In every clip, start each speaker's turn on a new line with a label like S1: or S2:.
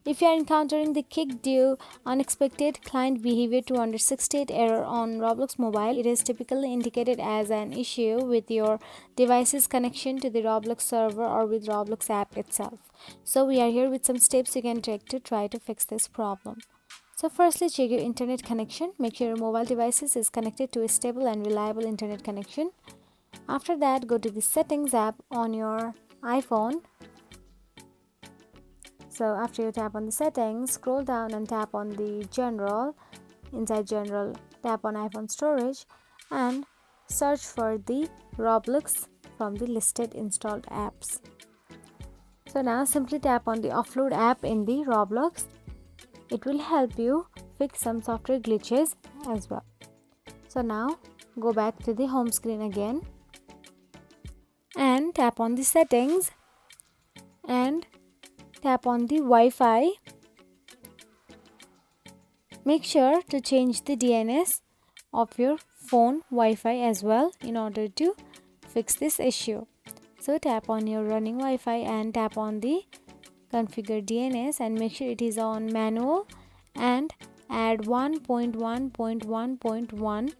S1: If you are encountering the kick due unexpected client behavior 268 error on Roblox mobile, it is typically indicated as an issue with your device's connection to the Roblox server or with Roblox app itself. So we are here with some steps you can take to try to fix this problem. So firstly, check your internet connection. Make sure your mobile devices is connected to a stable and reliable internet connection. After that, go to the settings app on your iPhone. So after you tap on the settings, scroll down and tap on the general. Inside general, tap on iPhone storage and search for the Roblox from the listed installed apps. So now simply tap on the offload app in the Roblox. It will help you fix some software glitches as well. So now go back to the home screen again and tap on the settings and tap on the Wi-Fi. Make sure to change the DNS of your phone Wi-Fi as well in order to fix this issue. So tap on your running Wi-Fi and tap on the configure DNS and make sure it is on manual and add 1.1.1.1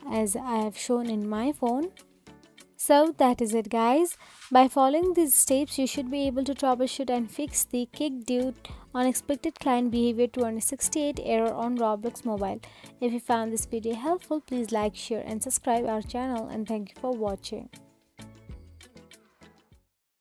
S1: as I have shown in my phone. So that is it, guys. By following these steps, you should be able to troubleshoot and fix the kick due unexpected client behavior 268 error on Roblox mobile. If you found this video helpful, please like, share and subscribe our channel, and thank you for watching.